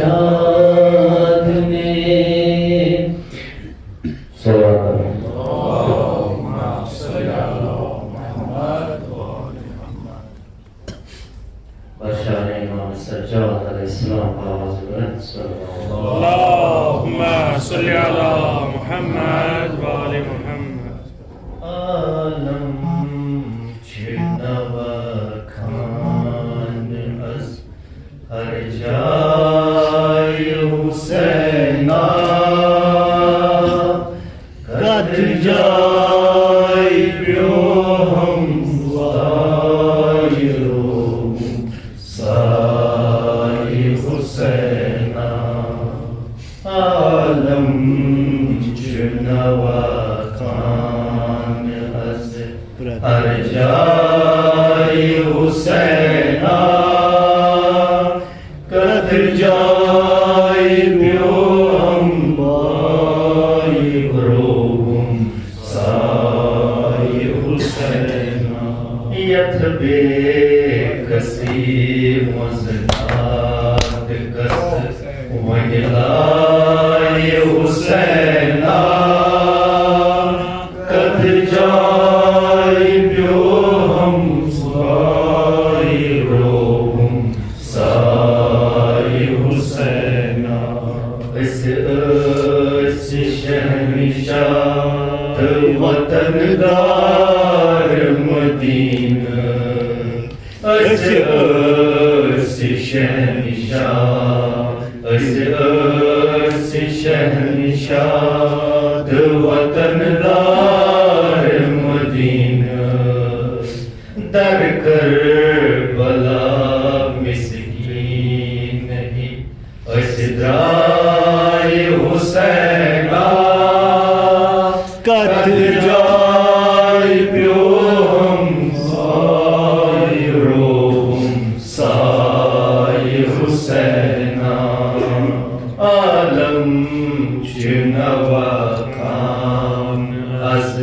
سجاد میں اللہم صلی علی محمد بشار امام سجاد علیہ السلام آواز بلند اللہم صلی علی محمد و آل محمد عالم ہر جائے حسینہ قد جائے پیو ہم وائرو سائے حسینہ عالم جنوہ خان از ہر جائے حسینہ قد جائے پیو ہم روم سائے حسینہ یت بے کسی مزداد کس ویلائے حسینہ قد جائے پیو ہم روم سائے حسینہ اس شہنشاہ وطن دار مدینہ اس شہنشاہ وطن دار مدینہ در کربلا مسکین نہیں اسدرائے حسینہ قد جائے پیو ہم روم سائے حسینہ عالم جنوہ خان از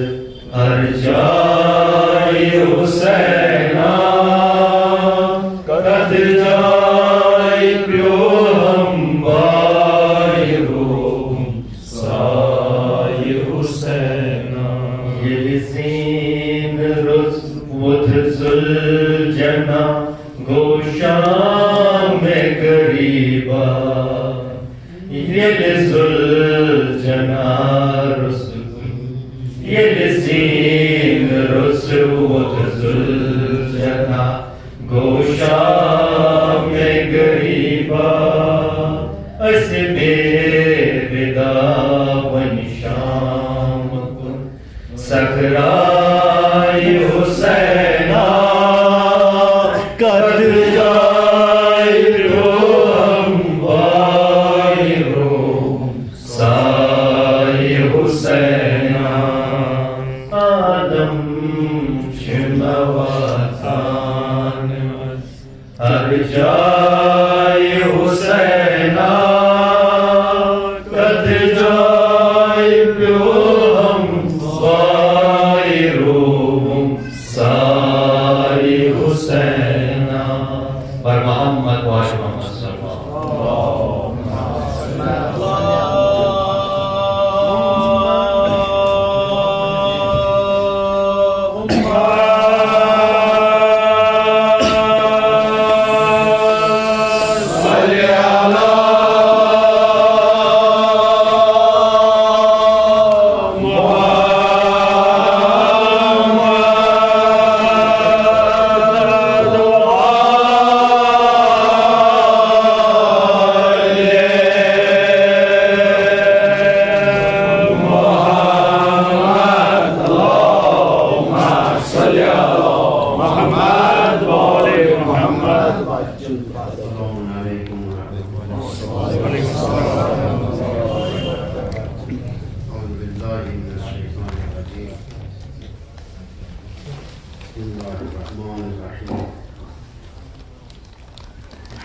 ہر جائے حسینہ قد جائے پیو ہم روم سائے حسینہ یلزین رزوت ذوالجنا گوشان میں غریبا ذوالجنا یلزین رزوت ذوالجنا گوشان میں غریبا اس بے بدا بن شام کن سکرائے حسینہ قد جائے پیو ہم روم سائے حسینہ عالم جنوہ خان ہر جائے حسینہ قد جائے پیو ہم روم سائے حسینہ پر محمد واش محمد صلی اللہ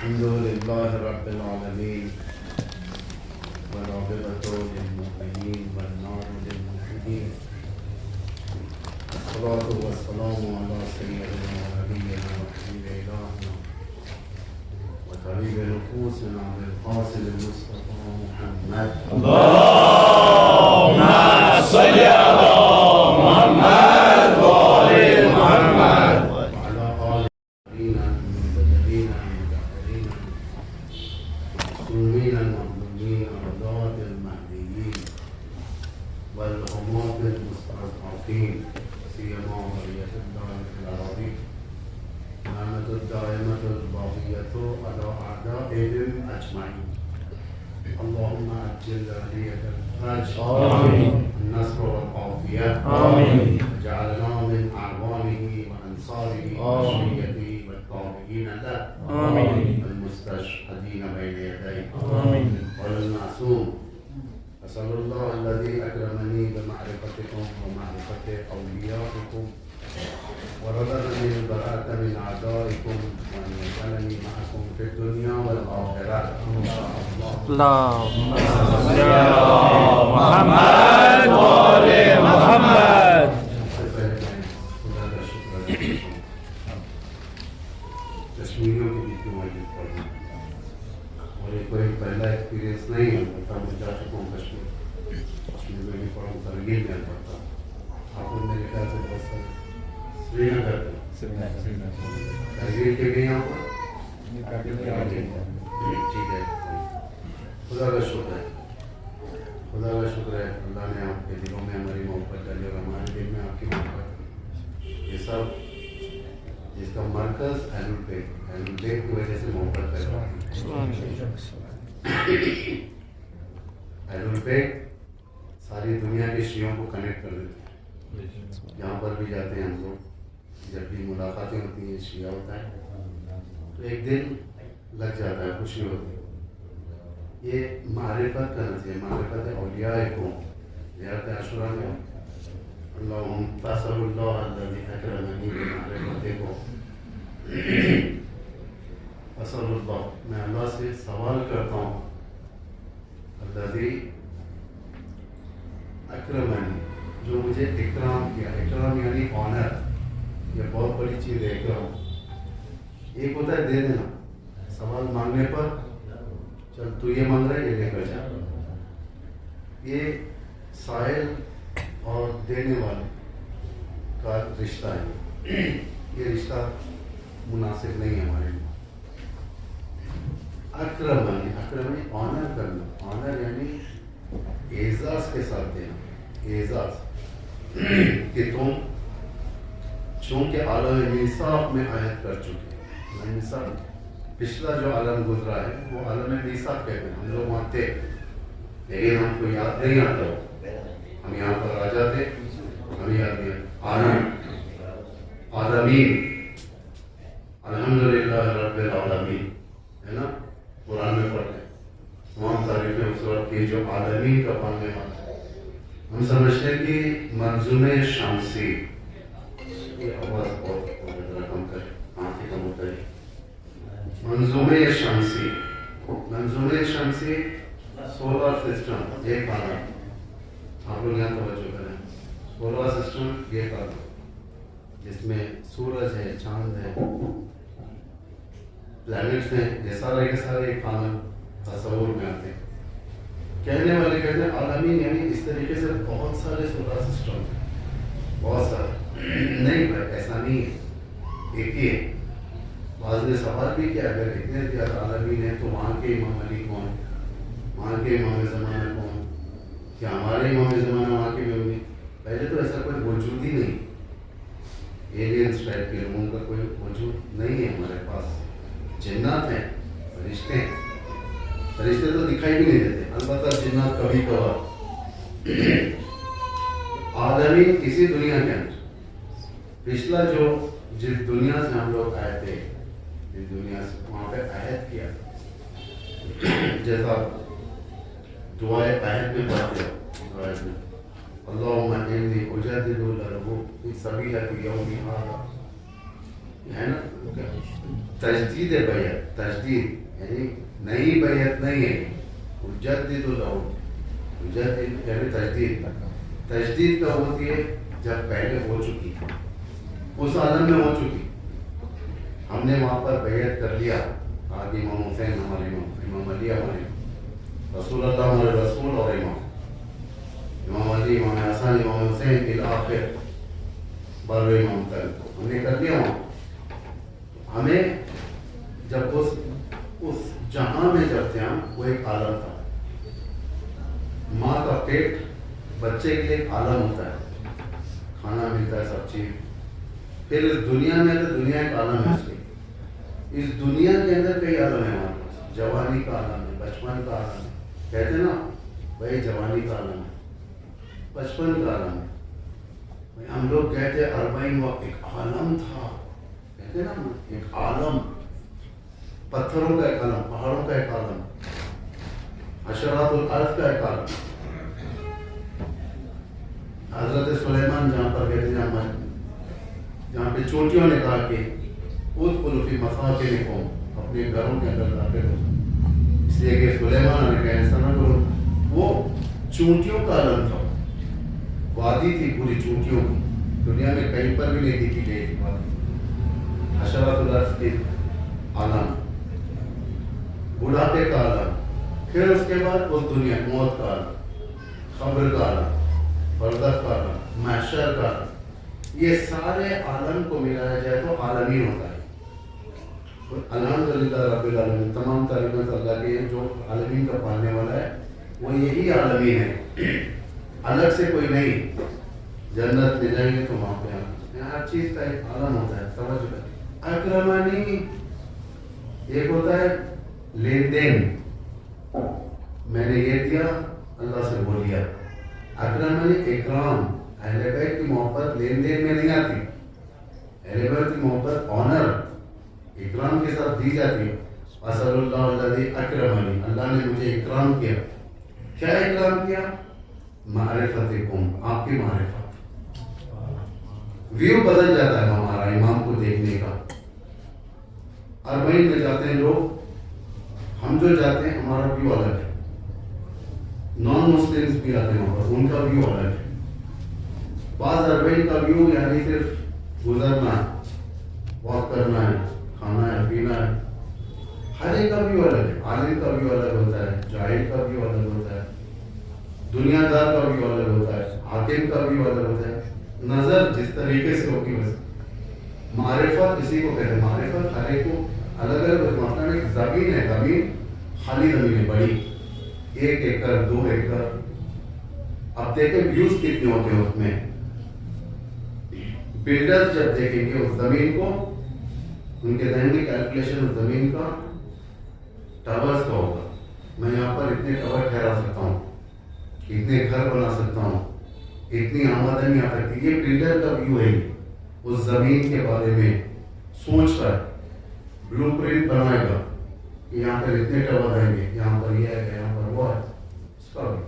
الحمدللہ رب العالمین والعاقبۃ للمؤمنین والنار للموحدین والصلاة والسلام علی سیدنا و نبینا و حبیب الہنا حبیب نفوسنا بالقاسم المصطفى محمد اللهم صل على محمد وآل محمد وعلى آل المنتجبين المطهرين المعصومين المظلومين والضاد المهديين والغماض المستضعفين سيما ولية الله في الأراضي نعمة الدائمة الباقية على أعدائهم أجمعين اللهم أجل ولية الفرج آمين. النصر والعافية آمين. وجعلنا من أعوانه وأنصاره وشريته والتابعين له آمين. المستشهدين بين يديه آمين. والمعصوم أسأل الله الذي أكرمني بمعرفتكم ومعرفة أوليائكم ورزقني البراءة من أعدائكم وأن يجعلني معكم في الدنيا والآخرة اللهم صل على محمد وآل محمد خدا کا شکر ہے کشمیریوں کی بھی کیوں موجود پڑھنا اور یہ کوئی پہلا ایکسپیرینس نہیں ہے میں جا چکا ہوں کشمیر میں بھی پڑھوں ترغیب میں پڑھتا آپ نے میرے خیال سے بہت سارے سری نگر ترغیب کے گئے یہاں پر ٹھیک ہے خدا کا شکر ہے خدا کا شکر ہے اللہ نے آپ کے دلوں میں ہماری محبت ڈالی اور ہمارے دل میں آپ کی محبت یہ سب جس کا مرکز اہل البیت کی وجہ سے محبت پیدا ہوتی ہے اہل البیت ساری دنیا کے شیعوں کو کنیکٹ کر دیتے ہیں جہاں پر بھی جاتے ہیں ہم لوگ جب بھی ملاقاتیں ہوتی ہیں شیعہ ہوتا ہے تو ایک دن لگ جاتا ہے خوشی ہوتی ہے یہ معرفت کا نتیجہ معرفت اولیاء کو زیارت عاشورہ میں اللہم فاسر اللہ الذی اکرمنی بمعرفتکم فاسر اللہ میں اللہ سے سوال کرتا ہوں الذی اکرمنی جو مجھے اکرام کیا اکرام یعنی آنر یہ بہت بڑی چیز ہے اکرام ایک ہوتا ہے دے دینا سوال مانگنے پر چل تو یہ مانگ رہا ہے یہ لے کر جا یہ سائل اور دینے والے کا رشتہ ہے یہ رشتہ مناسب نہیں ہے ہمارے لیے اکرمنی آنر کرنا آنر یعنی اعزاز کے ساتھ دینا اعزاز کہ تم چونکہ عالم میثاق میں آیت کر چکے میثاق پچھلا جو عالم گزرا ہے وہ عالم میثاق کہتے ہیں ہم لوگ وہاں تھے لیکن ہم کو یاد نہیں آتا ہو ہم یہاں پر آ جاتے ہمیں یاد نہیں عالمین الحمدللہ رب العالمین ہے نا قرآن میں پڑھتے ہیں تمام تعریفیں اس وقت کی جو عالمین کا پانے والا ہے ہم سمجھتے ہیں کہ منظوم شمسی یہ آواز بہت رقم کرے آنکھیں کم ہوتا ہے منظوم شمسی سولر سسٹم ایک آنا آپ لوگ یہاں توجہ کریں سولر سسٹم یہ آنا جس میں سورج ہے چاند ہے پلانٹس ہیں یہ سارے کے سارے ایک آنا تصور میں آتے ہیں کہنے والے کہتے ہیں عالمین یعنی اس طریقے سے بہت سارے سولر سسٹم ہیں بہت سارے نہیں بھائی ایسا نہیں ہے ایک ہی ہے بعض نے سوال بھی کیا اگر اتنے زیادہ عالمین ہیں تو وہاں کے امام علی کون وہاں کے امام زمانہ کون کیا ہمارے امام زمانہ وہاں کے بھی ہوں گے پہلے تو ایسا کوئی وجود ہی نہیں ایلینس ٹائپ کے لوگوں کا کوئی وجود نہیں ہے ہمارے پاس جنات ہیں فرشتے ہیں فرشتے تو دکھائی بھی نہیں دیتے البتہ جنات کبھی کبھار عالمین اسی دنیا کے اندر پچھلا جو جس دنیا سے ہم لوگ آئے تھے جس دنیا سے وہاں پہ عہد کیا جیسا دعائے عہد میں پڑھتے ہو اللہم انی اجدد لہ فی سبیلۃ یوم ھذا ہے نا تجدید بیعت تجدید یعنی نئی بیعت نہیں ہے اجدد لہ اجدد یعنی تجدید کا ہوتی ہے جب پہلے ہو چکی اس عالم میں ہو چکی ہم نے وہاں پر بیعت کر لیا آج امام حسین ہمارے امام علی ہمارے رسول اللہ ہمارے رسول اور امام علی امام حسن امام حسین کے آخر بر امام تک ہم نے کر لیا وہاں. ہمیں جب اس جہاں میں جب تھے ہم وہ ایک عالم تھا. ماں کا پیٹ بچے کے لیے ایک عالم ہوتا ہے, کھانا ملتا ہے سب چیز. پھر اس دنیا میں تو دنیا ایک عالم ہے. اس دنیا کے اندر کئی عالم ہیں ہمارے پاس. جوانی کا عالم ہے, بچپن کا عالم ہے, کہتے ہیں نا بھائی جوانی کا عالم ہے, بچپن کا عالم ہے. ہم لوگ کہتے ہیں اربعین وقت ایک عالم تھا, کہتے ہیں نا ایک عالم, پتھروں کا ایک عالم, پہاڑوں کا ایک عالم, حشرات الارض کا ایک عالم. حضرت سلیمان جہاں پر کہتے ہیں جہاں پہ چوٹیوں نے کہا کہ ادخلوا فی مساکنکم, اپنے گھروں کے اندر داخل ہو, اس لیے کہ سلیمان نے کہا ایسا نہ کرو. وہ چونٹیوں کا عالم تھا, وادی تھی پوری چونٹیوں کی, دنیا میں کہیں پر بھی نہیں دیکھی گئی تھی وادی. حشرات الارض کے عالم, بڑھاپے کا عالم, پھر اس کے بعد اس دنیا موت کا عالم, قبر کا عالم, برزخ کا عالم, محشر کا عالم. یہ سارے عالم کو ملایا جائے تو عالمین ہوتا ہے. الحمدللہ رب العالمین, تمام تعریفیں اللہ کی ہیں. جو عالمین کا پالنے والا ہے وہ یہی عالمین ہے, الگ سے کوئی نہیں. جنت میں جائیں گے تو وہاں پہ ہر چیز کا ایک عالم ہوتا ہے. سمجھ گئے؟ اکرمانی ایک ہوتا ہے لین دین, میں نے یہ دیا اللہ سے وہ لیا. اکرمانی اکرام, اہل بیت کی محبت لین دین میں نہیں آتی. اہل بیت کی محبت آنر اکرام کے ساتھ دی جاتی ہے. اصل اللہ الذی اکرمنی, اللہ نے مجھے اکرام کیا. کیا اکرام کیا؟ معرفتکم, آپ کی معرفت. ویو بدل جاتا ہے ہمارا امام کو دیکھنے کا. اربعین میں جاتے ہیں لوگ, ہم جو جاتے ہیں ہمارا ویو الگ ہے. نان مسلمس بھی آتے ہیں وہاں پر, ان کا ویو الگ ہے. بعض اربعین کا ویو یعنی صرف گزرنا ہے, واک کرنا ہے, کھانا ہے, پینا ہے. ہر ایک کا ویو الگ ہے. عالم کا ویو الگ ہوتا ہے, جاہل کا ویو الگ ہوتا ہے, دنیا دار کا ویو الگ ہوتا ہے, حاکم کا ویو الگ ہوتا ہے. نظر جس طریقے سے ہوتی ہے. معرفت اسی کو کہتے ہیں. معرفت ہر ایک کو الگ الگ ہوتا ہے. ایک زمین ہے, زمین خالی زمین ہے بڑی, 1 ایکڑ 2 ایکڑ. اب دیکھیں ویوز کتنے ہوتے ہیں اس میں. بلڈر جب دیکھیں گے اس زمین کو, ان کے ذہن میں کیلکولیشن اس زمین کا ٹاورز کا ہوگا. میں یہاں پر اتنے ٹاور ٹھہرا سکتا ہوں, اتنے گھر بنا سکتا ہوں, اتنی آمدنی آ سکتی. یہ بلڈر کا ویو ہے. اس زمین کے بارے میں سوچ کر بلو پرنٹ بنائے گا کہ یہاں پر اتنے ٹاور آئیں گے, یہاں پر یہ ہے, یہاں پر وہ ہے. اس کا ویو.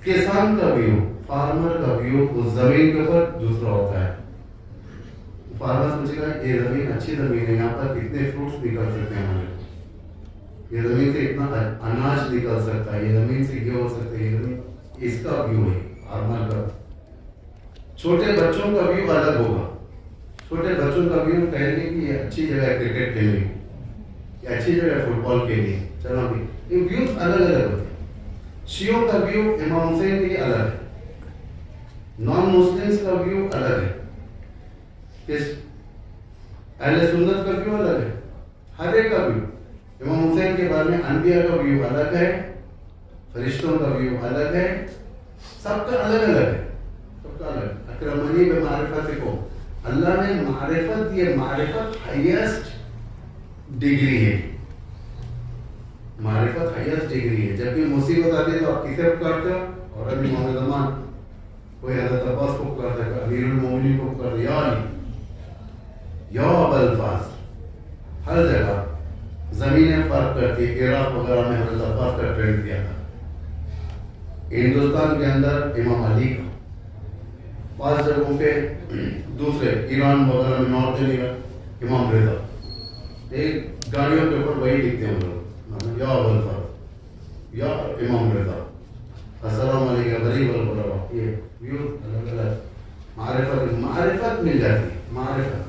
کسان کا ویو, فارمر کا ویو اس زمین کے اوپر دوسرا ہوتا ہے. فارمر سوچے گا یہ زمین اچھی زمین ہے, یہاں پر کتنے فروٹس نکل سکتے ہیں ہمارے, یہ زمین سے اتنا اناج نکل سکتا ہے, یہ زمین سے یہ ہو سکتا ہے, یہ زمین. اس کا ویو ہے فارمر کا. چھوٹے بچوں کا ویو الگ ہوگا. چھوٹے بچوں کا ویو کہیں گے کہ یہ اچھی جگہ ہے کرکٹ کھیلنے کی, یہ اچھی جگہ ہے فٹ بال کے لیے, چلو بھی. یہ ویوز الگ الگ ہوتے ہیں. شیعوں کا ویو امام حسین کے لیے الگ ہے, نان مسلمس کا ویو الگ ہے, اہل سنت کا ویو الگ ہے. ہر ایک کا ویو. امام حسین کے بارے میں انبیاء کا ویو الگ ہے, فرشتوں کا ویو الگ ہے, سب کا الگ الگ ہے. سب کا الگ. اکرمنی بمعرفتکم, اللہ نے معرفت دی. معرفت ہائیسٹ ڈگری ہے. معرفت ہائیسٹ ڈگری ہے. جب بھی مصیبت آتی ہے تو آپ کسے پکارتے ہو؟ اور ابھی محمد امان, کوئی حضرت عباس کو پکارتا ہے, امیر المومنین کو پکارتا ہے, یا علی, یا ابا الفاظ. ہر جگہ زمینیں فرق کرتی ہے. عراق وغیرہ میں حضرت عباس کا ٹرینڈ کیا تھا. ہندوستان کے اندر امام علی کا, بعض جگہوں پہ دوسرے ایران وغیرہ میں نارتھ ایران امام رضا. ایک گاڑیوں کے اوپر وہی لکھتے ہیں لوگ, یا ابا الفاظ, یا امام رضا, السلام علیکم غریب الغربا. یہ ویو الگ الگ. معرفت مل جاتی ہے. معرفت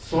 100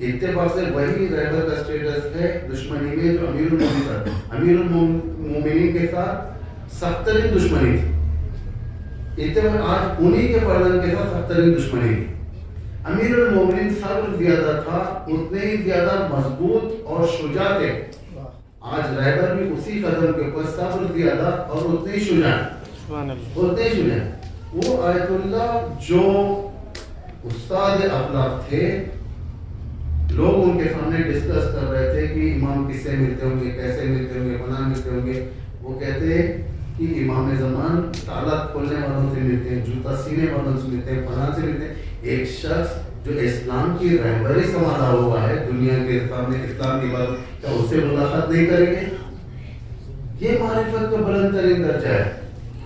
اتفاق سے وہی رہبر کا اسٹیٹس ہے دشمنی میں جو امیر المومنین کے ساتھ سخت ترین دشمنی تھی. اتفاق آج انہی کے فرزند کے ساتھ سخت ترین دشمنی تھی. امیر المومنین صبر زیادہ تھا, اتنے ہی زیادہ مضبوط اور شجاع تھے. آج رہبر بھی اسی قدم کے اوپر صبر زیادہ اور اتنے ہی شجاع. وہ آیت اللہ جو استاد اخلاق تھے, لوگ ان کے سامنے ڈسکس کر رہے تھے کہ امام کس سے ملتے ہوں گے, کیسے ملتے ہوں گے, فلاں ملتے ہوں گے. وہ کہتے کہ امام زمان تالا کھولنے والوں سے ملتے ہیں, جوتا سینے والوں سے ملتے ہیں, فلاں سے ملتے ہیں. ایک شخص جو اسلام کی رہبری سنبھالا ہوا ہے دنیا کے سامنے, اسلام کی بات, کیا اس سے ملاقات نہیں کریں گے؟ یہ معرفت کا بلند ترین درجہ ہے.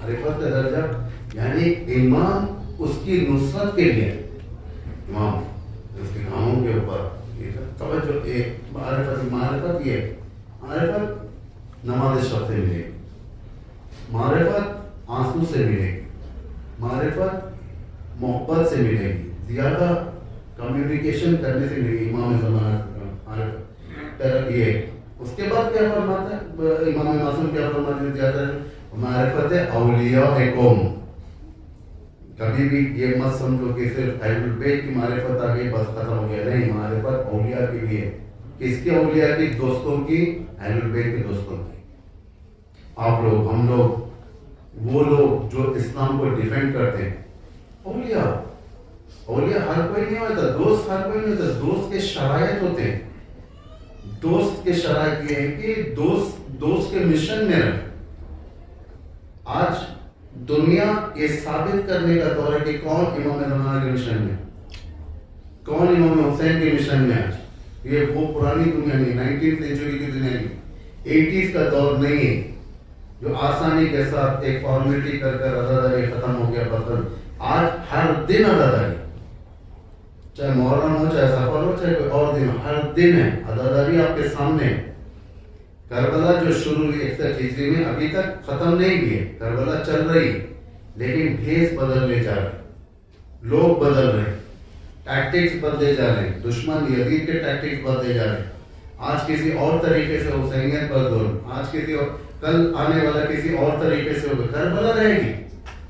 معرفت کا درجہ یعنی امام اس کی نصرت کے لیے, امام اس کے کاموں کے اوپر توجہ. ایک معرفت یہ معرفت نماز شب سے ملے گی, معرفت آنسو سے ملے گی, معرفت محبت سے ملے گی, زیادہ کمیونیکیشن کرنے سے ملے گی. امام زمانہ یہ اس کے بعد کیا فرماتا ہے امام معصوم, کیا فرماتے ہیں؟ زیادہ معرفت اولیاء قوم. کبھی بھی یہ مت سمجھو کہ صرف اہل البیت کی معرفت آ گئی بس ختم ہو گیا. نہیں, معرفت اولیاء کی بھی ہے. کس کے اولیاء کی؟ دوستوں کی, اہل البیت کے دوستوں کی. آپ لوگ, ہم لوگ, وہ لوگ جو اسلام کو ڈیفینڈ کرتے ہیں, اولیاء ہر کوئی نہیں ہوتا, دوست ہر کوئی نہیں ہوتا. دوست کے شرائط ہوتے ہیں. دوست کے شرائط یہ ہے کہ دوست کے مشن میں رہے. آج دنیا یہ ثابت کرنے کا دور ہے کہ کون امام زمانہ کے مشن میں, کون امام حسین کے مشن میں. آج یہ وہ پرانی دنیا نہیں, 19th سینچری کی دنیا نہیں, 80s کا دور نہیں ہے جو آسانی کے ساتھ ایک فارمیلٹی کر کر عزاداری ختم ہو گیا. بطل آج ہر دن عزاداری, چاہے محرم ہو, چاہے سفر ہو, چاہے کوئی اور دن ہو, ہر دن ہے عزاداری آپ کے سامنے. کربلا جو شروع ہوئی 61 ہجری میں ابھی تک ختم نہیں ہوئی ہے, کربلا چل رہی, لیکن بھیس بدلنے جا رہے, لوگ بدل رہے, ٹیکٹکس بدلے جا رہے ہیں. دشمن یزید کے ٹیکٹکس بدلے جا رہے ہیں. آج کسی اور طریقے سے حسینیت پر ظلم, آج کسی اور, کل آنے والا کسی اور طریقے سے ہوگا. کربلا رہے گی.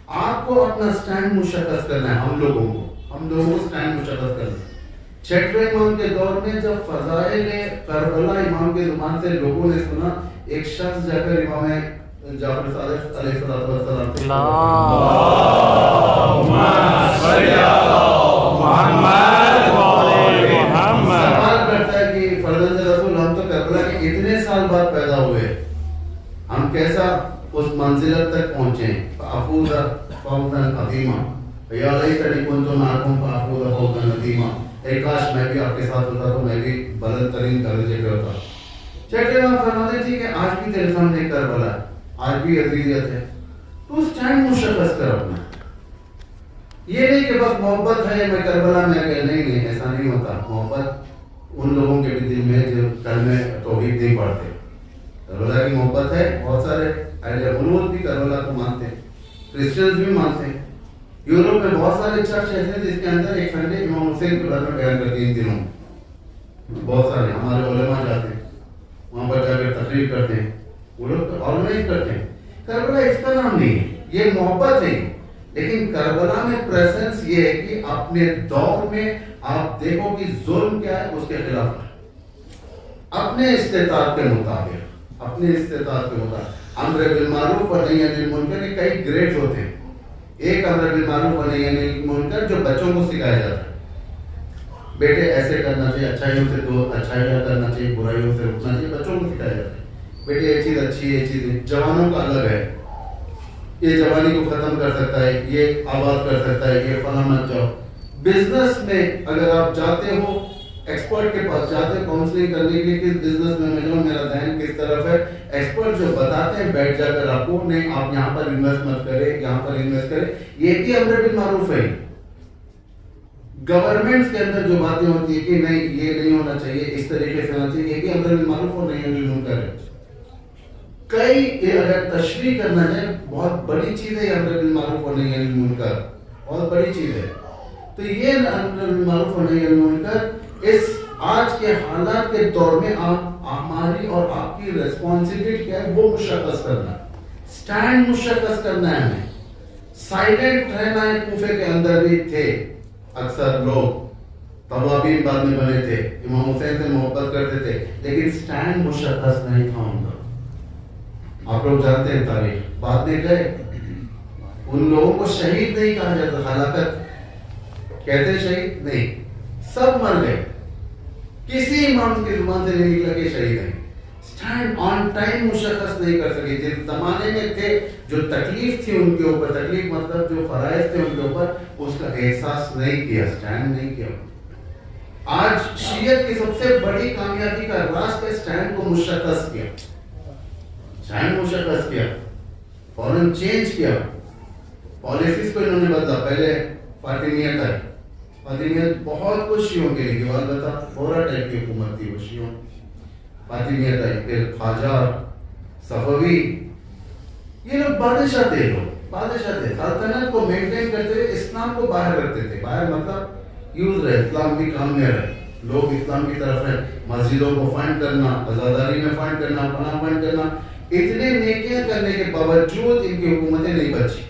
آپ کو اپنا سٹینڈ مشخص کرنا ہے. ہم لوگوں کو سٹینڈ مشخص کرنا ہے. چھٹویں امام کے دور میں جب فضائل کربلا امام کے زبان سے لوگوں نے سنا, ایک شخص جا کر امام جعفر صادق علیہ السلام سوال کرتا ہے کہ فرزند رسول, ہم تو کربلا کے اتنے سال بعد پیدا ہوئے, ہم کیسا اس منزلت تک پہنچے. فافوز فوزا عظیما یا لیتنی کنت معکم فافوز فوزا عظیما. ایک کاش میں بھی آپ کے ساتھ ہوتا تو میں بھی بلند ترین درجے پہ ہوتا. چھٹے امام فرماتے ہیں ٹھیک ہے, آج بھی تیرے سامنے کربلا, آج بھی عزیزیت ہے, تو سٹینڈ مشخص کر اپنا. یہ نہیں کہ بس محبت ہے میں کربلا میں آ گیا, نہیں, ایسا نہیں ہوتا. محبت ان لوگوں کے بھی دل میں جو کلمہ توحید نہیں پڑھتے. کربلا کی محبت ہے, بہت سارے اہل علوم بھی کربلا کو مانتے ہیں, کرسچنز بھی مانتے ہیں. یورپ میں بہت سارے چرچ ایسے ہیں جس کے اندر ایک سنڈے امام حسین کے بارے میں بیان کرتے ہیں. ان دنوں بہت سارے ہمارے علماء جاتے ہیں, وہاں پر جا کر تقریر کرتے ہیں, وہ لوگ تو آرگنائز کرتے ہیں. کربلا اس کا نام نہیں ہے, یہ محبت ہے. لیکن کربلا میں پریزنس یہ ہے کہ اپنے دور میں آپ دیکھو کہ ظلم کیا ہے, اس کے خلاف اپنے استطاعت کے مطابق, امر بالمعروف اور نہی عن المنکر کے کئی گریڈ ہوتے ہیں. ایک امر بالمعروف اور نہی عن المنکر جو بچوں کو سکھایا جاتا ہے, بیٹے ایسے کرنا چاہیے, اچھائیوں سے دو, اچھائیاں کرنا چاہیے, برائیوں سے رکنا چاہیے, بچوں کو سکھایا جاتا ہے. بیٹے یہ چیز اچھی ہے, یہ چیز. جوانوں کا الگ ہے, یہ جوانی کو ختم کر سکتا ہے, یہ آباد کر سکتا ہے, یہ فلاں مت جاؤ. بزنس میں اگر آپ جاتے ہو, ایکسپرٹ کے پاس جاتے ہیں کاؤنسلنگ کرنے کے لیے, کس بزنس میں جاؤں, میرا ذہن کس طرف ہے, ایکسپرٹ جو بتاتے ہیں بیٹھ جا کر آپ کو, نہیں آپ یہاں پر انویسٹ مت کرے, یہاں پر انویسٹ کرے. یہ بھی امر بالمعروف ہے. گورنمنٹس کے اندر جو باتیں ہوتی ہیں کہ نہیں یہ نہیں ہونا چاہیے, اس طریقے سے ہونا چاہیے, یہ بھی امر بالمعروف اور نہی عن المنکر ہے. کئی اگر تشریح کرنا ہے, بہت بڑی چیز ہے امر بالمعروف اور نہی عن المنکر, بہت بڑی چیز ہے. تو یہ امر بالمعروف اور نہی عن المنکر اس آج کے حالات کے دور میں ہماری اور آپ کی ریسپانسبلٹی کیا ہے وہ مشخص کرنا، سٹینڈ مشخص کرنا ہے ہمیں. سائلنٹ رہنا ہے. کوفے کے اندر بھی تھے اکثر لوگ، توابین بعد میں بنے تھے، امام حسین سے محبت کرتے تھے، لیکن سٹینڈ مشخص نہیں تھا ان کا. آپ لوگ جانتے ہیں تاریخ. بعد میں گئے، ان لوگوں کو شہید نہیں کہا جاتا، ہلاکت کہتے شہید نہیں، سب مر گئے. کسی امام کی زبان سے نہیں نکلا کہ شہید ہیں. سٹینڈ آن ٹائم مشخص نہیں کر سکے. جس زمانے میں تھے جو تکلیف تھی ان کے اوپر، تکلیف مطلب جو فرائض تھے ان کے اوپر، اس کا احساس نہیں کیا، سٹینڈ نہیں کیا. آج شیعت کی سب سے بڑی کامیابی کا راز ہے سٹینڈ کو مشخص کیا، سٹینڈ مشخص کیا، فوراً چینج کیا. پالیسیز کو انہوں نے بدلا. پہلے فاطمیت آئی، فاطمیت بہت کچھ شیعوں کے لیے البتہ فورا ٹائپ کی حکومت تھی وہ شیعوں. فاطمیت آئی، پھر خواجہ، صفوی، یہ لوگ بادشاہ تھے، بادشاہ تھے. سلطنت کو مینٹین کرتے ہوئے اسلام کو باہر رکھتے تھے. باہر مطلب یوز رہے، اسلام بھی کام میں رہے، لوگ اسلام کی طرف رہے. مسجدوں کو فنڈ کرنا، عزاداری میں فنڈ کرنا، پناہ فنڈ کرنا، اتنے نیکیاں کرنے کے باوجود ان کی حکومتیں نہیں بچی.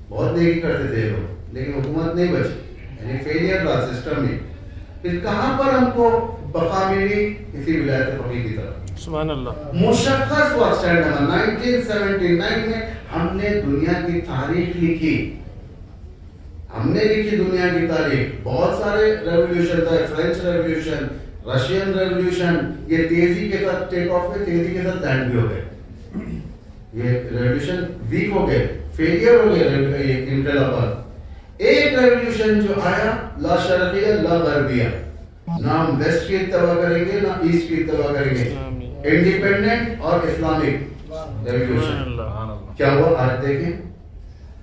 بہت نیکی کرتے تھے لوگ لیکن حکومت نہیں بچی، یعنی فیلئر رہا سسٹم میں. پھر کہاں پر ہم کو بقا ملی؟ اسی ولایت فقیہ کی طرف. سبحان اللہ. مشخص ہوا اسٹینڈ نمبر 1979 میں ہم نے دنیا کی تاریخ لکھی. ہم نے لکھی دنیا کی تاریخ. بہت سارے ریولیوشن تھے، فرینچ ریولیوشن، رشین ریولیوشن، یہ تیزی کے ساتھ ٹیک آف میں، تیزی کے ساتھ لینڈ بھی ہو گئے. یہ ریولیوشن ویک ہو گئے، فیلئر ہو گئے یہ انقلابات. ایک ریولیوشن جو آیا، لا شرقیہ لا غربیہ، نہ ہم ویسٹ کی اتباع کریں گے نہ ایسٹ کی اتباع کریں گے، انڈیپینڈنٹ اور اسلامک ریولیوشن. کیا ہوا آج دیکھیں،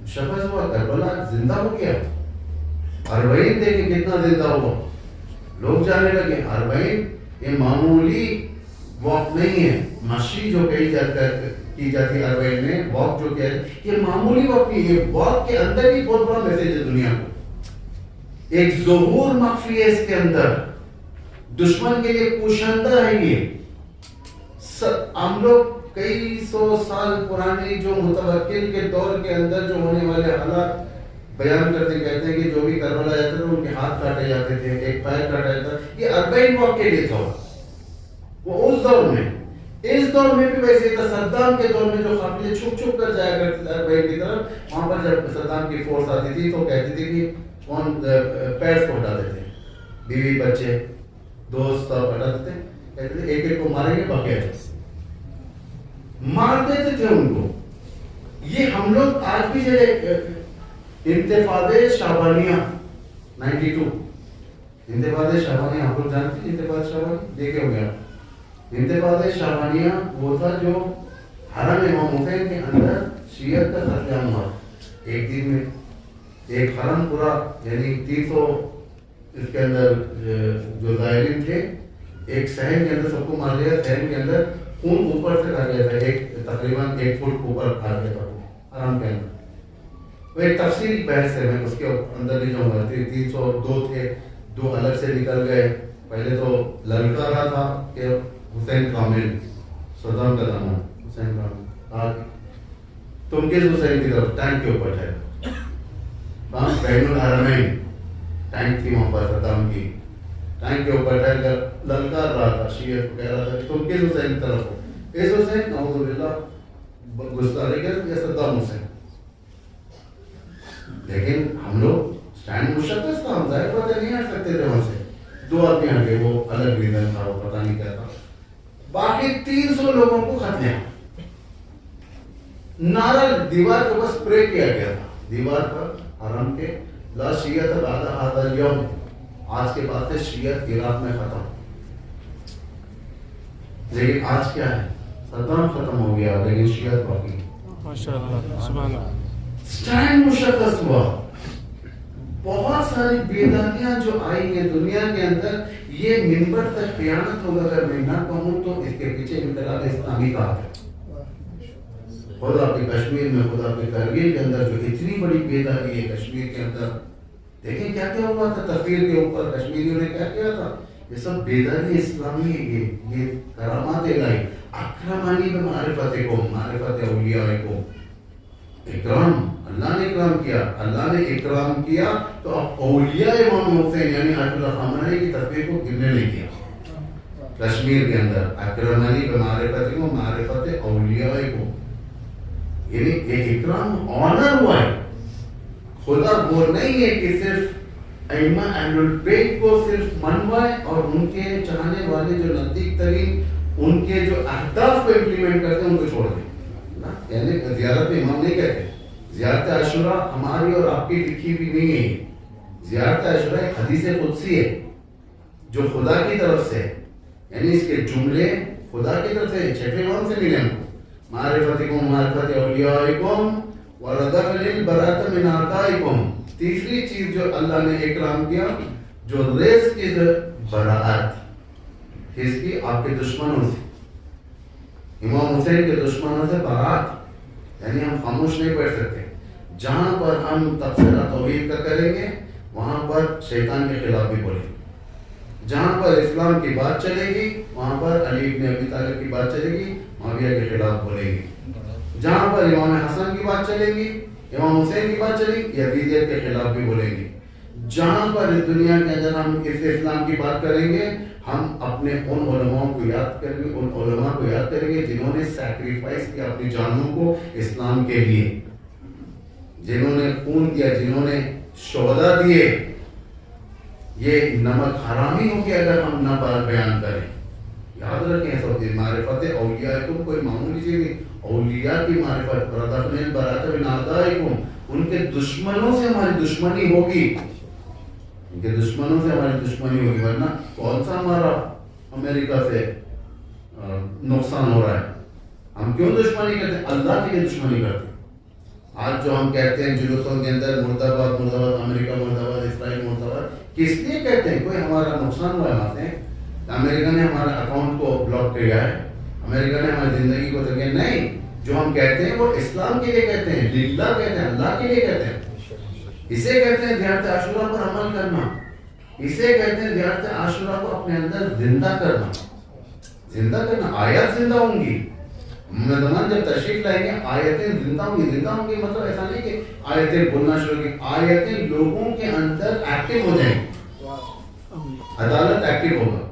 شخص ہوا، کربلا زندہ ہو گیا. اربعین دیکھیں کتنا زندہ ہوا، لوگ جانے لگے. اربعین یہ معمولی واک نہیں ہے، مشی جو کہی کی جاتی ہے اربعین میں، واک جو کیا ہے یہ معمولی واک نہیں ہے. واک کے اندر ہی بہت بڑا میسج ہے دنیا کو. ایک ظہور مخفی ہے اس کے اندر، دشمن کے لیے پوشندہ ہے. یہ ہم لوگ کئی سو سال پرانی جو متوکل کے دور کے اندر جو ہونے والے حالات بیان کرتے کہتے ہیں کہ جو بھی کربلا جاتا تھا ان کے ہاتھ کاٹے جاتے تھے، ایک پیر کاٹا جاتا. یہ اربعین واک کے لیے تھا وہ اس دور میں. اس دور میں بھی ویسے تھا. صدام کے دور میں جو قافلے چھپ چھپ کر جایا کرتے تھے اربعین کی طرف، وہاں پر جب صدام کی فورس آتی تھی تو کہتی تھی کہ کون پیرس کو ہٹاتے تھے، بیوی بچے دوست سب ہٹاتے تھے، کہتے تھے ایک ایک کو ماریں گے باقی مار دیتے تھے ان کو. یہ ہم لوگ آج بھی جو انتفاضے شعبانیہ 92، انتفاضے شعبانیہ آپ لوگ جانتے ہیں؟ انتفاضے شعبانیہ دیکھے ہوں گے آپ. انتفاضے شعبانیہ وہ تھا جو حرم امام حسین کے اندر شیعت کا قتل عام ہوا. ایک دن میں ایک حرم پورا، یعنی 300 اس کے اندر جو زائرین تھے، ایک صحن کے اندر سب کو مار دیا. صحن کے اندر خون اوپر سے آ گیا تھا، ایک تقریباً 1 فٹ اوپر آ گیا تھا حرم کے اندر. وہ ایک تفصیل بحث ہے، میں اس کے اندر نہیں جاؤں گا. 302 تھے، 2 الگ سے نکل گئے. پہلے تو للکارا تھا کہ حسین کامل، صدام کا دامن حسین کامل، تم کس حسین کی طرف؟ ٹینک کے اوپر ہے بین الحرمین، ٹینک تھی وہاں پر صدام کی، ٹینک کے اوپر ٹہل کر للکار رہا تھا، شیعہ کو کہہ رہا تھا کہ تم کس حسین کی طرف ہو؟ اس حسین، نعوذ باللہ گستاخی کر یا صدام حسین. لیکن ہم لوگ سٹینڈ مشخص تھا، ہم ظاہر بات نہیں ہٹ سکتے تھے وہاں سے. 2 آدمی ہٹے، وہ الگ ریزن تھا، وہ پتہ نہیں کیا تھا. باقی 300 لوگوں کو ختم کیا. نعرہ دیوار کو بس اسپرے کیا گیا تھا دیوار پر حرم کے، لا شیعت بعد ھذا الیوم، آج کے بعد سے شیعت عراق میں ختم. لیکن آج کیا ہے؟ صدام ختم ہو گیا لیکن شیعت باقی. ماشاءاللہ، سبحان اللہ. سٹینڈ مشخص ہوا. بہت ساری بیداریاں جو آئی ہیں دنیا کے اندر، یہ منبر تک خیانت ہوگا اگر میں نہ کہوں تو اس کے پیچھے انقلاب اسلامی کا ہے. خود آپ کے کشمیر میں، خود آپ کے کرگل کے اندر جو اتنی بڑی بیداری ہے کشمیر کے اندر، دیکھیں کیا کیا ہوا تھا تفیر کے اوپر، کشمیریوں نے کیا کیا تھا. یہ سب بیداری اسلامی ہے، یہ کرامات الہی. اکرمانی بمعرفتکم، معرفت اولیائکم. اکرام اللہ نے اکرام کیا، اللہ نے اکرام کیا تو اب اولیاء امام حسین یعنی آیت اللہ خامنہئی کی تصویر کو گرنے نہیں کیا. کشمیر کے اندر اکرمانی بمعرفتکم، معرفت اولیائکم، یعنی ایک اکرام آنر ہوا ہے. خدا وہ نہیں ہے کہ صرف ائمہ اہل البیت کو صرف منوائے اور ان کے چاہنے والے جو نزدیک ترین ان کے جو اہداف کو امپلیمنٹ کرتے ہیں ان کو چھوڑ دیں. یعنی زیارت امام نہیں کہتے. زیارت عاشورہ ہماری اور آپ کی لکھی بھی نہیں ہے. زیارت عاشورہ ایک حدیث قدسی ہے جو خدا کی طرف سے، یعنی اس کے جملے خدا کی طرف سے چھٹے امام سے ملے ہم کو. معرفتکم، معرفت اولیائکم وردخل البراۃ من اعدائکم. تیسری چیز جو اللہ نے اکرام کیا، جو رزق کی براءت، کس کی؟ آپ کے دشمنوں سے، امام حسین کے دشمنوں سے برات. یعنی ہم خاموش نہیں بیٹھ سکتے. جہاں پر ہم تبصرہ توحید کا کریں گے وہاں پر شیطان کے خلاف بھی بولیں گے. جہاں پر اسلام کی بات چلے گی وہاں پر علی بن ابی طالب کی بات چلے گی، معاویہ کے خلاف بولیں گے. جہاں پر امام حسن کی بات چلے گی، امام حسین کی بات چلے گی، یزیدیت کے خلاف بھی بولیں گے. جہاں پر اس دنیا کے اندر ہم اس اسلام کی بات کریں گے ہم اپنے ان علماء کو یاد کریں گے، ان علماء کو یاد کریں گے جنہوں نے سیکریفائس کیا اپنی جانوں کو اسلام کے لیے، جنہوں نے خون دیا، جنہوں نے شہداء دیے. یہ نمک حرامی ہو کہ اگر ہم نہ بیان کریں. یاد رکھیں سب معرفت اولیائکم کوئی معمولی چیز نہیں. اولیاء کی معرفت، وردخل البراۃ من اعدائکم، ان کے دشمنوں سے ہماری دشمنی ہوگی، ان کے دشمنوں سے ہماری دشمنی ہوگی. ورنہ کون سا ہمارا امریکہ سے نقصان ہو رہا ہے؟ ہم کیوں دشمنی کرتے ہیں؟ اللہ کے لیے دشمنی کرتے ہیں. آج جو ہم کہتے ہیں جلوسوں کے اندر مرد آباد مرد آباد، امریکہ مرد آباد، اسرائیل مرد آباد، کس لیے کہتے ہیں؟ کوئی ہمارا نقصان ہوا ہے وہاں سے؟ امریکہ نے ہمارا اکاؤنٹ کو بلاک کیا ہے، امریکہ نے ہماری زندگی کو تکیا نہیں. جو ہم کہتے ہیں وہ اسلام کے لیے کہتے ہیں، للہ کہتے ہیں، اللہ کے لیے کہتے ہیں. اسے کہتے ہیں زیارت عاشورہ پر عمل کرنا. اسے کہتے ہیں زیارت عاشورہ کو اپنے اندر زندہ کرنا. زندہ کرنا، آیات زندہ ہوں گی. مہمان جب تشریف لائیں گے آیتیں زندہ ہوں گی. زندہ ہوں گی مطلب ایسا نہیں کہ آیتیں بولنا شروع کی، آیتیں لوگوں کے اندر ایکٹیو ہو جائیں گی. عدالت ایکٹیو ہوگا.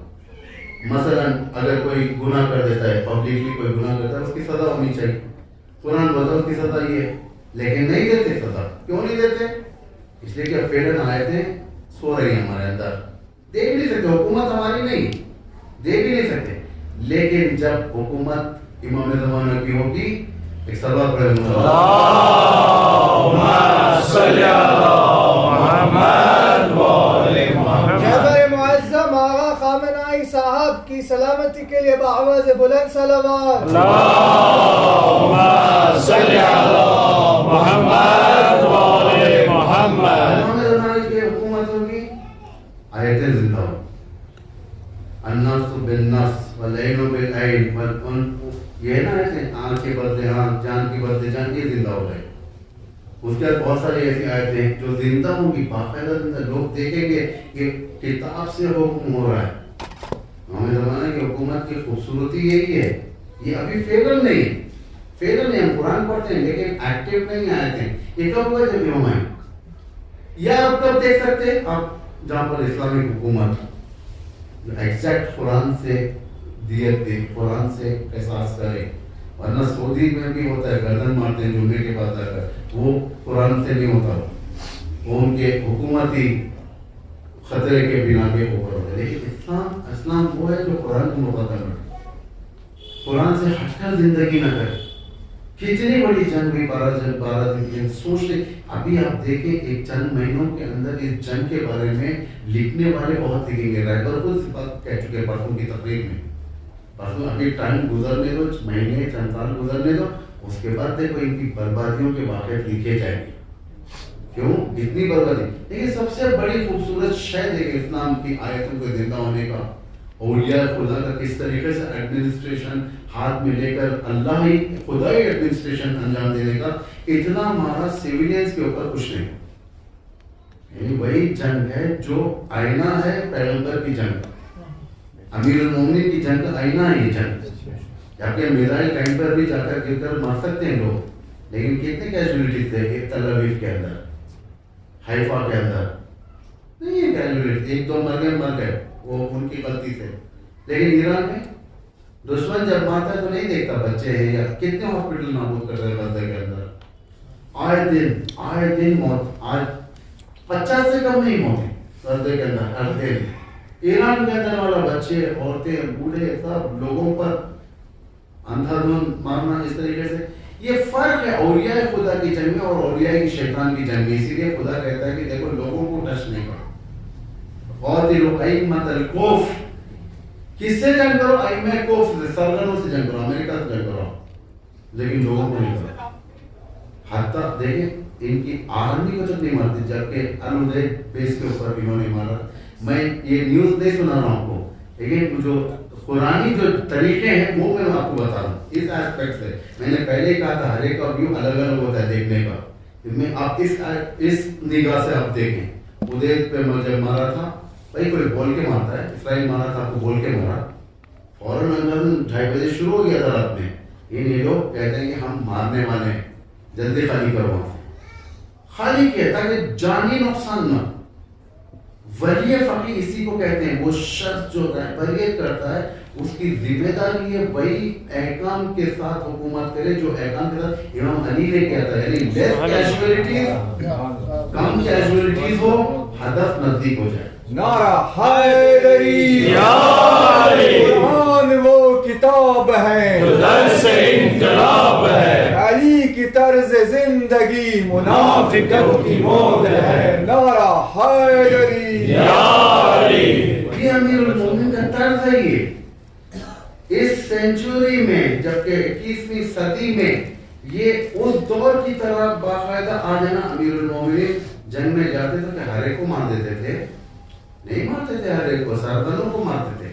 مثلا اگر کوئی گناہ کر دیتا ہے، پبلکلی کوئی گناہ کرتا ہے، اس کی سزا ہونی چاہیے. قرآن بولتا ہے اس کی سزا یہ ہے، لیکن نہیں دیتے سزا. کیوں نہیں دیتے؟ اس لیے کہ فعلاً آیتیں سو رہی ہیں ہمارے اندر. دے بھی نہیں سکتے، حکومت ہماری نہیں، دے بھی نہیں سکتے. لیکن جب حکومت امام زمانہ کی ہوگی، ایک سبب پڑھیں اللہم صلی علی محمد و آل محمد. جعفر معظم آغا خامنہئی صاحب کی سلامتی کے لیے بآواز بلند صلوات. اللہم صلی علی محمد و آل محمد. امام زمانہ کی حکومت ہوگی، آیتیں زندہ ہوں. النفس بالنفس والعین بالعین والانف، یہ نا ایسے آنکھ کے بدلے آنکھ، جان کے بدلے جان، یہ زندہ ہو گئے. اس کے بعد بہت ساری ایسی آیتیں ہیں جو زندہ ہوں گی، باقاعدہ زندہ. لوگ دیکھیں گے کہ کتاب سے حکم ہو رہا ہے. ہمیں زمانہ کی حکومت کی خوبصورتی یہی ہے. یہ ابھی فیلر نہیں ہے، فیلر نہیں. ہم قرآن پڑھتے ہیں لیکن ایکٹیو نہیں آئے تھے. یہ کب ہوا جب امام آئے؟ یا آپ کب دیکھ سکتے ہیں؟ آپ جہاں پر اسلامک حکومت ایگزیکٹ قرآن سے دیت دے، قرآن سے احساس کرے. ورنہ سعودی میں بھی ہوتا ہے، گردن مارتے ہیں جمعے کے بعد آ کر، وہ قرآن سے نہیں ہوتا، وہ ان کے حکومتی خطرے کے بنا کے اوپر ہوتا ہے. لیکن اسلام وہ ہے جو قرآن کو مقدم ہے، قرآن سے ہٹ کر زندگی نہ کرے. کتنی بڑی جنگ ہوئی، 12 دن کی. سوچ لیں ابھی آپ دیکھیں ایک چند مہینوں کے اندر اس جنگ کے بارے میں لکھنے والے بہت لکھیں گے. رائبر خود اس بات کہہ چکے پرسوں کی تقریر میں. پرسوں ابھی ٹائم گزرنے دو، مہینے چند سال گزرنے دو، اس کے بعد دیکھو ان کی بربادیوں کے واقعات لکھے جائیں گے. کیوں اتنی بربادی؟ لیکن سب سے بڑی خوبصورت شے دیکھیں اسلام کی آیتوں کو زندہ ہونے کا، اولیاء خدا کا کس طریقے سے ایڈمنسٹریشن ہاتھ میں لے کر اللہ ہی خدائی ایڈمنسٹریشن انجام دینے کا. اتنا ہمارا سیویلینز کے اوپر کچھ نہیں. یعنی وہی جنگ ہے جو آئینہ ہے پیغمبر کی جنگ. امیر المومنین کی جنگ کا آئینہ ہے یہ جنگ. جبکہ میزائل ٹائم پر بھی جا کر گر کر مر سکتے ہیں لوگ, لیکن کتنے کیجولیٹیز تھے ایک تل ابیب کے اندر, حیفا کے اندر, نہیں ہے کیجولیٹی, ایک دو مر گئے, وہ ان کی غلطی سے. لیکن ایران میں دشمن جب مارتا ہے تو نہیں دیکھتا بچے ہیں یا کتنے ہاسپٹل نابود کر رہے ہیں غزہ کے اندر. آئے دن موت, آج 50 سے کم نہیں موت ہے غزہ کے اندر ہر دن. ایران کے اندر والا بچے, عورتیں, بوڑھے, سب لوگوں پر اندھا دھند مارنا اس طریقے سے. یہ فرق ہے اولیاء خدا کی جنگ میں اور اولیاء کی شیطان کی جنگ میں. اسی لیے خدا کہتا ہے کہ دیکھو لوگوں کو ٹچ نہیں کرو. قاتلوا ائمۃ الکفر, کس سے جنگ کرو؟ ائمہ کفر سے, سرغنوں سے جنگ کرو, امریکہ سے جنگ کرو, لیکن لوگوں کو نہیں کرو. حتیٰ دیکھیں ان کی آرمی کو جب نہیں مارتی, جبکہ الودیع بیس کے اوپر انہوں نے مارا. میں یہ نیوز نہیں سنا رہا ہوں آپ کو, لیکن جو قرآنی جو طریقے ہیں وہ میں آپ کو بتا رہا ہوں. اس ایسپیکٹ سے میں نے پہلے کہا تھا ہر ایک کا ویو الگ الگ ہوتا ہے دیکھنے کا. میں آپ اس نگاہ سے آپ دیکھیں. ادیت پہ جب مارا تھا, بھائی کوئی بول کے مارتا ہے, اسرائیل مارا تھا, آپ کو بول کے مارا, فوراً اندر 2:30 بجے شروع ہو گیا تھا رات میں. یہ لوگ کہتے ہیں کہ ہم مارنے والے ہیں, جلدی خالی کرو. خالی کیا تاکہ جانی نقصان نہ. ولی فقیہ اسی کو کہتے ہیں, وہ شخص جو رہبریت کرتا ہے اس کی ذمہ داری ہے وہی احکام کے ساتھ حکومت کرے جو احکام کے ساتھ امام علی نے کیا تھا, یعنی لیس کیجولیٹیز, کم کیجولیٹیز ہو, ہدف نزدیک ہو جائے. نعرہ حیدری, قرآن وہ کتاب ہے جو درس انقلاب ہے, علی کی طرز زندگی منافقت کی موت ہے. نعرہ حیدری یا علی. یہ امیر المومنین کا طرز ہے. یہ اس سینچوری میں, جبکہ 21ویں صدی میں یہ اس دور کی طرح باقاعدہ آ جانا. امیر المومنین جنگ میں جاتے تو کہ ہر ایک کو مار دیتے تھے, نہیں مارتے تھے ہر ایک کو, سرگنوں کو مارتے تھے,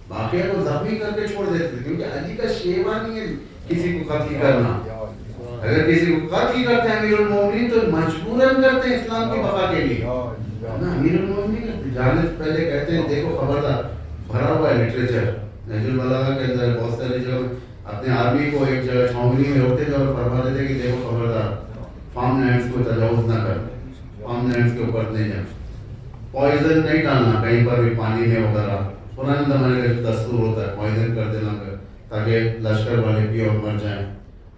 باقی کو زخمی کر کے چھوڑ دیتے تھے, کیونکہ علی کا شیوا نہیں ہے کسی کو قتل کرنا. اگر کسی کو قتل کرتے ہیں امیر المومنین تو مجبوراً کرتے ہیں اسلام کی بقا کے لیے. امیر المومنین جانے سے پہلے کہتے ہیں دیکھو خبردار, بھرا ہوا ہے لٹریچر نہج البلاغہ کے اندر بہت ساری جگہ اپنے آرمی کو ایک جگہ چھاؤنی میں روکتے تھے اور فرما دیتے کہ دیکھو خبردار فارم لینڈس کو تجاوز نہ کر, فارم لینڈس کے اوپر نہیں جا, پوائزن نہیں ڈالنا کہیں پر بھی پانی میں وغیرہ. پرانے زمانے کا دستور ہوتا ہے پوائزن کر دینا تاکہ لشکر والے بھی اور مر جائیں.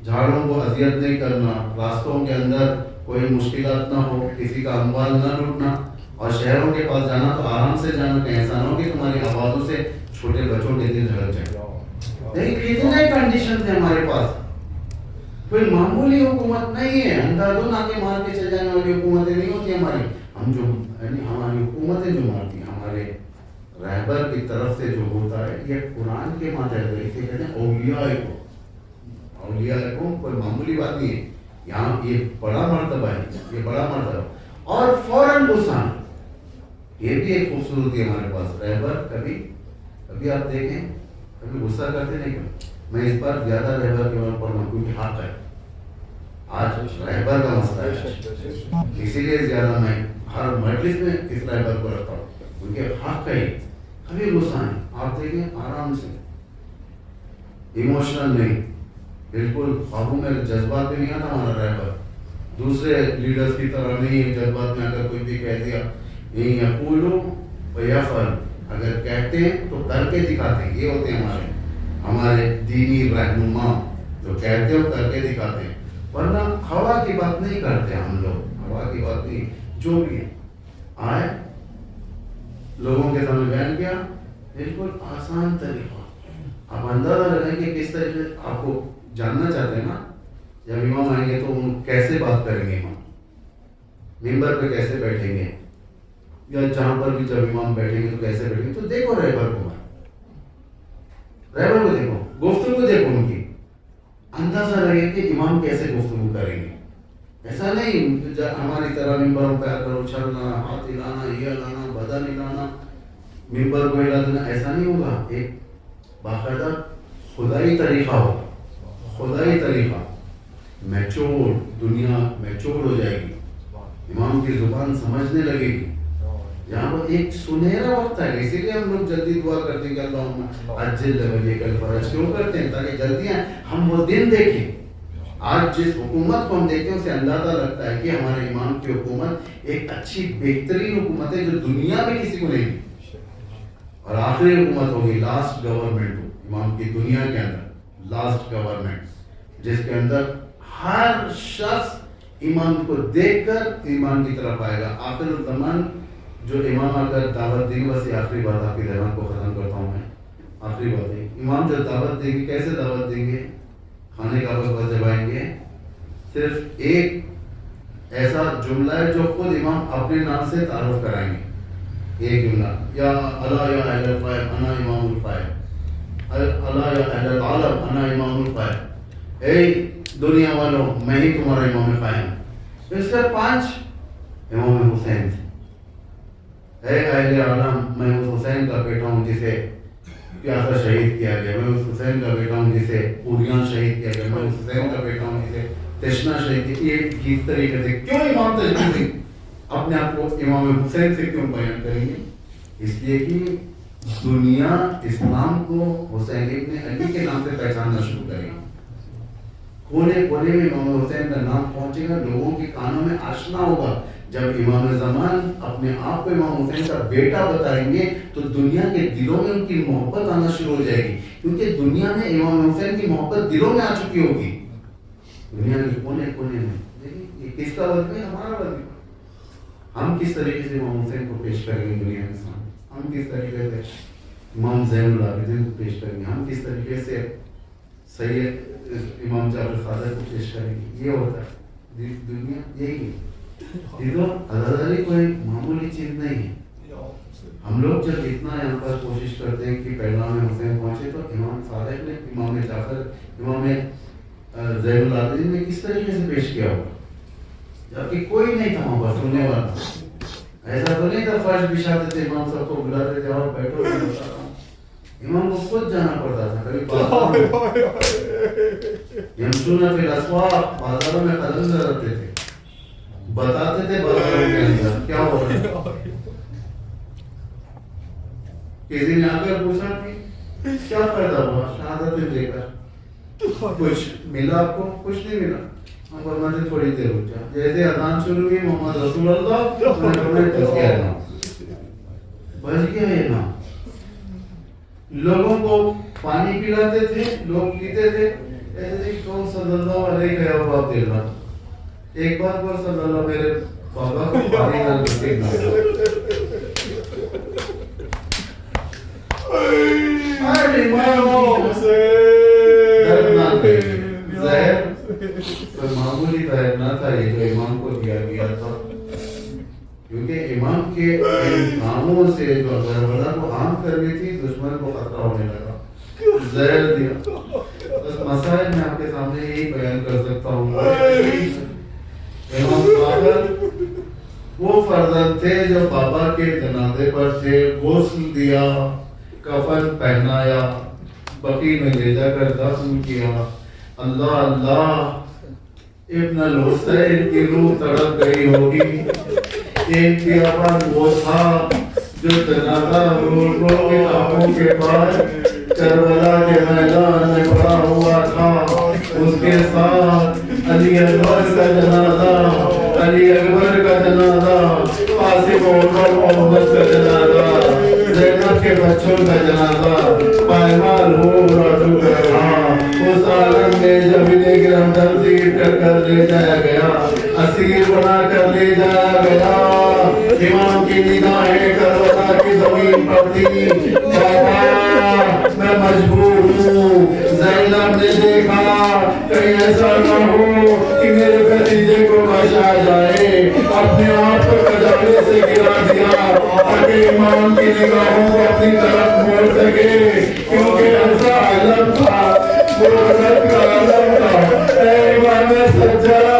جھاڑوں کو اذیت نہیں کرنا, راستوں کے اندر کوئی مشکلات نہ ہو, کسی کا اموال نہ لوٹنا, اور شہروں کے پاس جانا تو آرام سے جانا, کہ ایسا نہ ہو کہ تمہاری آوازوں سے چھوٹے بچوں کے دل دھڑک جائیں. کتنے کنڈیشن تھے ہمارے پاس, کوئی معمولی حکومت نہیں ہے, اندھا دھند آ کے مار کے چل جانے والی حکومتیں نہیں ہوتی ہماری. ہم جو یعنی ہماری حکومتیں جو مارتی ہیں ہمارے رہبر کی طرف سے جو ہوتا ہے, یہ قرآن کے ماتحت ہے. اسے کہتے ہیں اولیاء کو, اولیاء کو کوئی معمولی بات نہیں ہے. یہاں یہ بڑا مرتبہ ہے, یہ بڑا مرتبہ. اور فوراً غصہ, یہ بھی ایک خوبصورتی ہے ہمارے پاس. رہبر کبھی آپ دیکھیں کبھی غصہ کرتے نہیں کرتے. میں اس بار زیادہ رہبر کے اوپر ہوں کیونکہ حق ہے, آج رہبر کا مسئلہ ہے, اسی لیے زیادہ میں ہر مجلس میں اس رہبر کو رکھتا ہوں کیونکہ حق ہے. کبھی غصہ نہیں, آپ دیکھیں آرام سے, ایموشنل نہیں, بالکل خوابوں میں جذبات میں نہیں آتا ہمارا رہبر. دوسرے لیڈرز کی طرح نہیں ہے, جذبات میں اگر کوئی بھی کہہ دیا نہیں یقولو ویفعل, اگر کہتے ہیں تو کر کے دکھاتے ہیں. یہ ہوتے ہیں ہمارے دینی رہنما, جو کہتے ہیں کر کے دکھاتے ہیں. ورنہ ہوا کی بات نہیں کرتے ہم لوگ, ہوا کی بات نہیں. جو بھی آئے لوگوں کے سامنے بیان کیا, بالکل آسان طریقہ. آپ اندازہ لگائیں کہ کس طریقے سے آپ کو جاننا چاہتے ہیں نا, جب امام آئیں گے تو ان کیسے بات کریں گے, امام ممبر پہ کیسے بیٹھیں گے, یا جہاں پر بھی جب امام بیٹھیں گے تو کیسے بیٹھیں گے. تو دیکھو رہبر کو دیکھو, گفتگو دیکھو ان کی, اندازہ لگے کہ امام کیسے گفتگو کریں گے. ایسا نہیں ہماری طرح ممبروں پہ آ کر اچھلنا, ہاتھ ہلانا, یہ ہلانا, بدن ہلانا, ممبر کو ہلا دینا, ایسا نہیں ہوگا. ایک باقاعدہ خدائی طریقہ ہوگا, خدائی طریقہ. میچور, دنیا میچور ہو جائے گی, امام کی زبان سمجھنے لگے گی. یہاں پر ایک سنہرا وقت ہے، اسی لیے ہم لوگ جلدی دعا کرتے ہیں کہ اللہم عجل ولیک الفرج. کیوں کرتے ہیں؟ تاکہ جلدی ہم وہ دن دیکھیں. آج جس حکومت کو ہم دیکھتے ہیں اسے اندازہ لگتا ہے کہ ہمارے امام کی حکومت ایک اچھی بہترین حکومت ہے جو دنیا میں کسی کو نہیں دی، اور آخری حکومت ہوگی لاسٹ گورنمنٹ ہو امام کی دنیا کے اندر، لاسٹ گورنمنٹ جس کے اندر ہر شخص امام کو دیکھ کر ایمان کی طرف آئے گا. آخر الزمان جو امام اگر دعوت دیں گے، بس یہ آخری بات آپ کی رحمت کو ختم کرتا ہوں میں، آخری بات ہے امام جو دعوت دیں گے کیسے دعوت دیں گے؟ کھانے کا وقت جب آئیں گے صرف ایک ایسا جملہ ہے جو خود امام اپنے نام سے تعارف کرائیں گے. ایک جملہ، یا اللہ یا اہل الفائب انا امام الفائب، اللہ یا اہل العالم انا امام الفائب، اے دنیا والوں میں ہی تمہارا امام قائم. اس کے 5 امام حسین تھے. اے اہل عالم میں اس حسین کا بیٹا ہوں جسے پیاسا شہید کیا گیا، میں اس حسین کا بیٹا ہوں جسے اوریان شہید کیا گیا، میں اس حسین کا بیٹا ہوں جسے تشنا شہید کیا. یہ کس طریقے سے کیوں امام تجدید اپنے آپ کو امام حسین سے کیوں بیان کریں گے؟ اس لیے کہ دنیا اسلام کو حسین ابن علی کے نام سے پہچاننا شروع کرے گی. کونے کونے میں امام حسین کا نام پہنچے گا، لوگوں کے کانوں میں آشنا ہوگا. جب امام زمان اپنے آپ کو امام حسین کا بیٹا بتائیں گے تو دنیا کے دلوں میں ان کی محبت آنا شروع ہو جائے گی، کیونکہ دنیا میں امام حسین کی محبت دلوں میں آ چکی ہوگی. دنیا کے کونے کونے میں دیکھیں یہ کس کا وظیفہ ہے؟ ہمارا وظیفہ. ہم کس طریقے سے امام حسین کو پیش کریں گے دنیا کے سامنے؟ ہم کس طریقے سے امام زین العابدین کو پیش کریں گے؟ ہم کس طریقے سے سید امام جعفر صادق کو پیش کریں گے؟ یہ ہوتا ہے دنیا، یہی ہے. عزاداری کوئی معمولی چیز نہیں ہے. ہم لوگ جب اتنا یہاں پر کوشش کرتے ہیں کہ پیغام حسین پہنچے تو امام صادق نے، امام جعفر، امام زین العابدین نے کس طریقے سے پیش کیا ہوگا؟ جبکہ کوئی نہیں تھا وہاں پر سننے والا. ایسا تو نہیں تھا فرش بچھاتے تھے، امام سب کو بلاتے تھے اور بیٹھو میں بتا رہا ہوں. امام کو خود جانا پڑتا تھا. کبھی یمشون فی الاسواق، بازاروں میں قدم دھرتے تھے، بتاتے تھے بازاروں کے اندر کیا ہو رہا ہے. کسی نے آ کر پوچھا کہ کیا فائدہ ہوا شہادت دے کر؟ کچھ ملا آپ کو؟ کچھ نہیں ملا. ہم فرماتے تھوڑی دیر رک جا. جیسے اذان شروع ہوئی محمد رسول اللہ بچ گیا یہ نام. لوگوں کو پانی پلاتے تھے، لوگ پیتے تھے. ایسے کون صلی اللہ علیہ وسلم ایک بار پر صلی اللہ میرے بابا کو پانی نہ دیکھنا. زہر کوئی معمولی زہر نہ تھا یہ جو امام کو دیا گیا تھا، کیونکہ امام کے کاموں سے جو کربلا کو عام کرنی تھی دشمن کو خطرہ ہونے لگا، زہر دیا. بس مسائل میں آپ کے سامنے یہی بیان کر سکتا ہوں. امام باقر وہ فرزند تھے جو بابا کے جنازے پر تھے، غسل دیا، کفن پہنایا، بقیع میں لے جا کر دفن کیا. اللہ اللہ، ابن الحسین کی روح تڑپ گئی ہوگی. ایک بیابان وہ تھا جو جنازہ رو رو کے آنکھوں کے بعد کربلا کے میدان میں پڑا ہوا تھا. اس کے ساتھ علی اکبر کا جنازہ، علی اکبر کا جنازہ، قاسم عمر محمد کا جنازہ، زینب کے بچوں کا جنازہ پائمال ہو رہا. اس عالم میں جب انہیں گرفتار کر لے جایا گیا، اسیر بنا کر لے جایا گیا. امام کی نگاہیں کربلا کی زمین پر تھی. میں مجبور ہوں. زینب نے دیکھا کہیں ایسا نہ ہو کہ میرے بھتیجے کو بچا جائے، اپنے آپ کو کجاوے سے گرا دیا تاکہ امام کی نگاہوں کو اپنی طرف موڑ سکے، کیونکہ ایسا علم تھا، وہ حضرت کا علم تھا. اے امام سجاد